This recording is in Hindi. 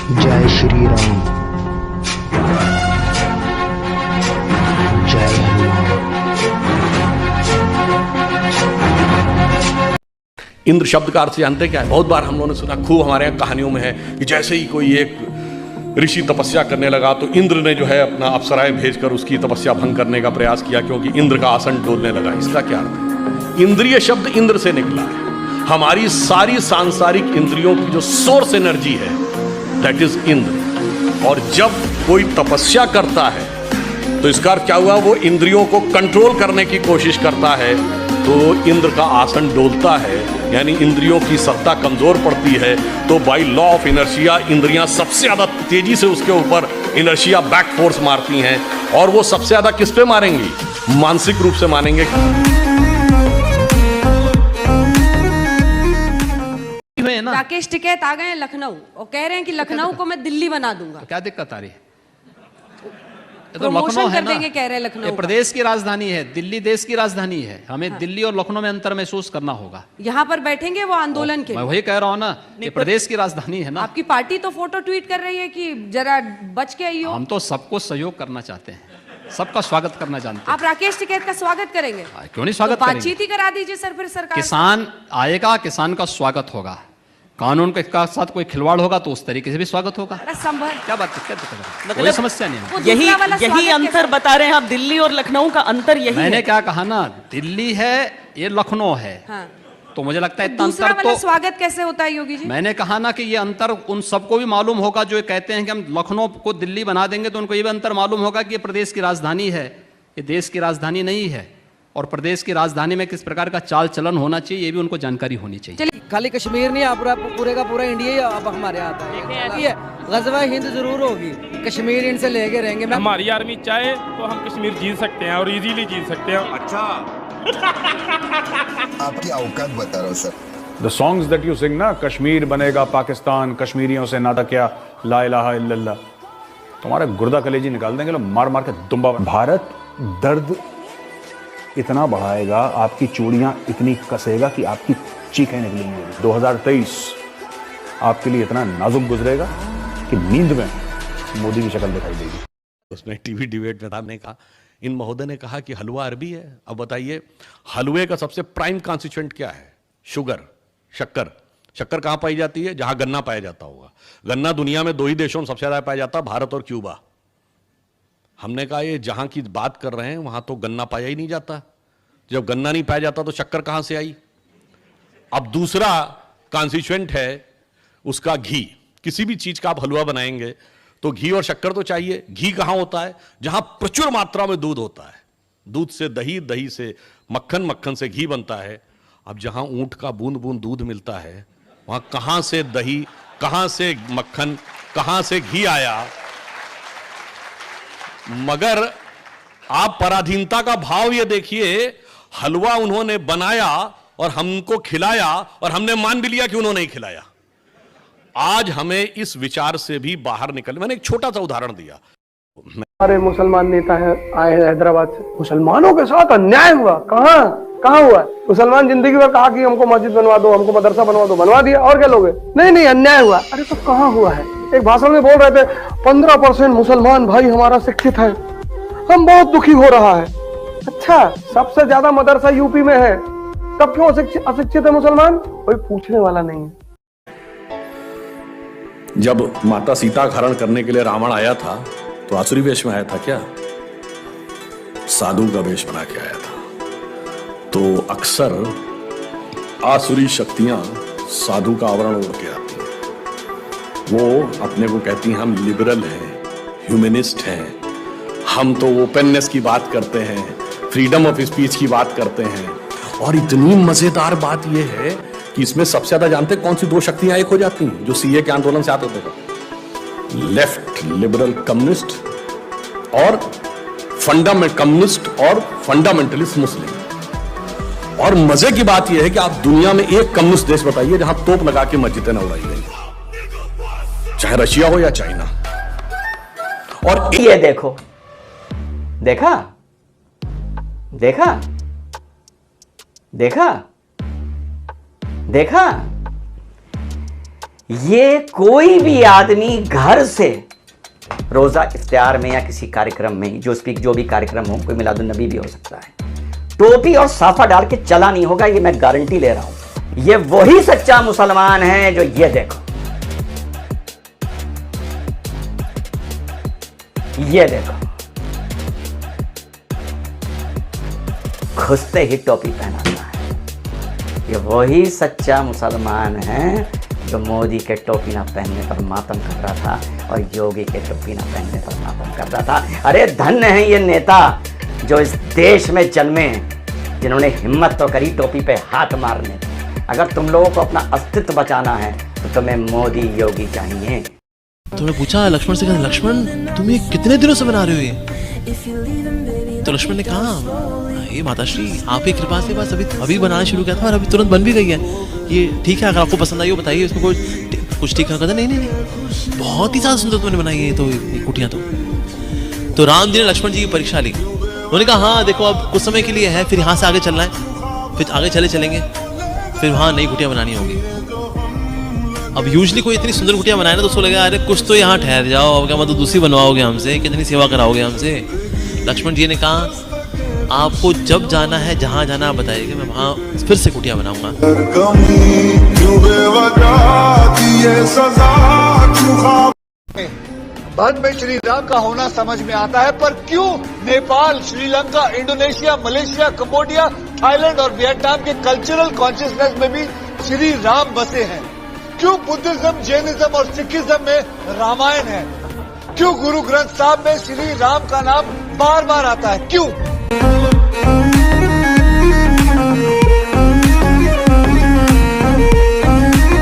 जय श्री राम। जय हनुमान। इंद्र शब्द का अर्थ जानते क्या है? बहुत बार हम लोगों ने सुना, खूब हमारे यहाँ कहानियों में है कि जैसे ही कोई एक ऋषि तपस्या करने लगा तो इंद्र ने जो है अपना अप्सराएं भेजकर उसकी तपस्या भंग करने का प्रयास किया, क्योंकि इंद्र का आसन डोलने लगा। इसका क्या अर्थ है? इंद्रिय शब्द इंद्र से निकला है। हमारी सारी सांसारिक इंद्रियों की जो सोर्स एनर्जी है दैट इज इंद्र। और जब कोई तपस्या करता है तो इसका अर्थ क्या हुआ? वो इंद्रियों को कंट्रोल करने की कोशिश करता है, तो इंद्र का आसन डोलता है, यानी इंद्रियों की सत्ता कमजोर पड़ती है। तो बाय लॉ ऑफ इनर्शिया इंद्रियां सबसे ज्यादा तेजी से उसके ऊपर इनर्शिया बैक फोर्स मारती हैं, और वो सबसे ज्यादा किस पे मारेंगी? मानसिक रूप से मानेंगे। राकेश टिकैत आ गए हैं लखनऊ और कह रहे हैं कि लखनऊ को मैं दिल्ली बना दूंगा। तो क्या दिक्कत आ रही है? तो प्रमोशन लखनऊ है कर ना, देंगे कह रहे हैं लखनऊ ये का। प्रदेश की राजधानी है, दिल्ली देश की राजधानी है। हमें दिल्ली और लखनऊ में अंतर महसूस करना होगा। यहाँ पर बैठेंगे वो आंदोलन के मैं लिए। वही कह रहा हूँ ना, ये प्रदेश की राजधानी है ना। आपकी पार्टी तो फोटो ट्वीट कर रही है कि जरा बच के आइयो। हम तो सबको सहयोग करना चाहते हैं, सबका स्वागत करना जानते आप राकेश टिकैत का स्वागत करेंगे? हैं। क्यों नहीं स्वागत तो करेंगे? बातचीत ही करा दीजिए सर फिर सरकार। किसान आएगा, किसान का स्वागत होगा। कानून के साथ कोई खिलवाड़ होगा तो उस तरीके से भी स्वागत होगा। अरे संभल क्या बात है? क्या दिक्कत है? मतलब कोई समस्या नहीं है। वो यही दूसरा वाला यही स्वागत अंतर कैसे? बता रहे हैं आप, दिल्ली और लखनऊ का अंतर यही मैंने है। क्या कहा ना, दिल्ली है, ये लखनऊ है। हाँ। तो मुझे लगता है इतना दूसरा अंतर वाला तो स्वागत कैसे होता है योगी जी? मैंने कहा ना कि ये अंतर उन सबको भी मालूम होगा जो कहते हैं कि हम लखनऊ को दिल्ली बना देंगे, तो उनको ये भी अंतर मालूम होगा कि ये प्रदेश की राजधानी है, ये देश की राजधानी नहीं है। और प्रदेश की राजधानी में किस प्रकार का चाल चलन होना चाहिए ये भी उनको जानकारी होनी चाहिए। खाली कश्मीर नहीं, आप पूरे का पूरा इंडिया ही अब हमारे आता है। गजवा हिंद जरूर होगी, कश्मीर इनसे लेके रहेंगे। हमारी आर्मी चाहे तो हम कश्मीर जीत सकते हैं और इजीली जीत सकते हैं। अच्छा आपकी औकात बता रहा हूँ sir. The songs that you sing ना, कश्मीर बनेगा पाकिस्तान, कश्मीरियों से नाता क्या, ला इलाहा इल्लल्लाह, तुम्हारे गुर्दा कलेजी निकाल देंगे लोग मार मार के दुम्बा। भारत दर्द इतना बढ़ाएगा, आपकी चूड़ियां इतनी कसेगा कि आपकी चीखें निकलेंगी। 2023 आपके लिए इतना नाजुक गुजरेगा कि नींद में मोदी की शक्ल दिखाई देगी। उसमें टीवी डिबेट में था, ने कहा, इन महोदय ने कहा कि हलवा अरबी है। अब बताइए, हलवे का सबसे प्राइम कॉन्स्टिट्यूएंट क्या है? शुगर, शक्कर। शक्कर कहां पाई जाती है? जहां गन्ना पाया जाता होगा। गन्ना दुनिया में 2 ही देशों में सबसे ज्यादा पाया जाता है, भारत और क्यूबा। हमने कहा ये जहां की बात कर रहे हैं वहां तो गन्ना पाया ही नहीं जाता। जब गन्ना नहीं पाया जाता तो शक्कर कहां से आई? अब दूसरा कॉन्स्टिट्यूएंट है उसका घी। किसी भी चीज का आप हलवा बनाएंगे तो घी और शक्कर तो चाहिए। घी कहां होता है? जहां प्रचुर मात्रा में दूध होता है। दूध से दही, दही से मक्खन, मक्खन से घी बनता है। अब जहां ऊंट का बूंद बूंद दूध मिलता है वहां कहां से दही, कहां से मक्खन, कहां से घी आया? मगर आप पराधीनता का भाव ये देखिए, हलवा उन्होंने बनाया और हमको खिलाया और हमने मान भी लिया कि उन्होंने ही खिलाया। आज हमें इस विचार से भी बाहर निकल। मैंने एक छोटा सा उदाहरण दिया। हमारे मुसलमान नेता है, आए हैं हैदराबाद से, मुसलमानों के साथ अन्याय हुआ। कहाँ हुआ? मुसलमान जिंदगी भर कहा कि हमको मस्जिद बनवा दो, हमको मदरसा बनवा दो, बनवा दिया। और क्या लोगे? नहीं अन्याय हुआ। अरे तो कहाँ हुआ है? एक भाषण में बोल रहे थे 15% मुसलमान भाई हमारा शिक्षित है, हम बहुत दुखी हो रहा है। अच्छा, सबसे ज्यादा मदरसा यूपी में है, तब क्यों अशिक्षित है मुसलमान? कोई पूछने वाला नहीं है। जब माता सीता का हरण करने के लिए रावण आया था तो आसुरी वेश में आया था क्या? साधु का वेश बना के आया था। तो अक्सर आसुरी शक्तियां साधु का आवरण ओढ़ के आती हैं। वो अपने को कहती हैं हम लिबरल हैं, ह्यूमनिस्ट हैं, हम तो ओपननेस की बात करते हैं, फ्रीडम ऑफ स्पीच की बात करते हैं। और इतनी मजेदार बात यह है कि इसमें सबसे ज्यादा जानते कौन सी 2 शक्तियां एक हो जाती हैं जो सीए के आंदोलन से आते थे? लेफ्ट लिबरल कम्युनिस्ट और कम्युनिस्ट और फंडामेंटलिस्ट मुस्लिम। और मजे की बात यह है कि आप दुनिया में एक कम्युनिस्ट देश बताइए जहां तोप लगा के मस्जिदें न उड़ाई गई, चाहे रशिया हो या चाइना। और ये देखो, देखा देखा देखा देखा ये कोई भी आदमी घर से रोजा इफ्तार में या किसी कार्यक्रम में जो भी कार्यक्रम हो, कोई मिलादुन नबी भी हो सकता है, टोपी और साफा डाल के चला नहीं होगा, ये मैं गारंटी ले रहा हूं। ये वही सच्चा मुसलमान है जो ये देखो, ये देखो, घुसते ही टोपी पहनाता है। ये वही सच्चा मुसलमान है जो मोदी के टोपी ना पहनने पर मातम कर रहा था और योगी के टोपी ना पहनने पर मातम कर रहा था। अरे धन्य है ये नेता जो इस देश में जन्मे, जिन्होंने हिम्मत तो करी टोपी पे हाथ मारने की। अगर तुम लोगों को अपना अस्तित्व बचाना है तो तुम्हें मोदी योगी चाहिए। तुमने पूछा लक्ष्मण से, कहा लक्ष्मण तुम ये कितने दिनों से बना रहे हो ये? तो लक्ष्मण ने कहा ये माताश्री आप ही कृपा से बस अभी बनाना शुरू किया था और अभी तुरंत बन भी गई है। ये ठीक है, अगर आपको पसंद आई हो बताइए, इसमें कुछ ठीक है। नहीं बहुत ही ज्यादा सुंदर तुमने बनाई है तो ये कुटियां। तो राम जी ने लक्ष्मण जी की परीक्षा ली। उन्होंने कहा हाँ देखो अब कुछ समय के लिए है, फिर यहाँ से आगे चलना है, फिर आगे चलेंगे, फिर वहाँ नई कुटियां बनानी होगी। अब यूजली कोई इतनी सुंदर कुटियां बनाए ना तो उसको लगा अरे कुछ तो यहाँ ठहर जाओ, अब क्या मतलब दूसरी बनवाओगे हमसे, कितनी सेवा कराओगे हमसे। लक्ष्मण जी ने कहा आपको जब जाना है, जहाँ जाना आप बताइएगा, मैं वहाँ फिर से कुटियां बनाऊंगा। बाद में श्री राम का होना समझ में आता है, पर क्यों Nepal, Sri Lanka, Indonesia, Malaysia, Cambodia, Thailand और वियतनाम के कल्चरल कॉन्शियसनेस में भी श्री राम बसे हैं? क्यों बुद्धिज्म, जैनिज्म और सिखिज्म में रामायण है? क्यों गुरु ग्रंथ साहब में श्री राम का नाम बार बार आता है? क्यों?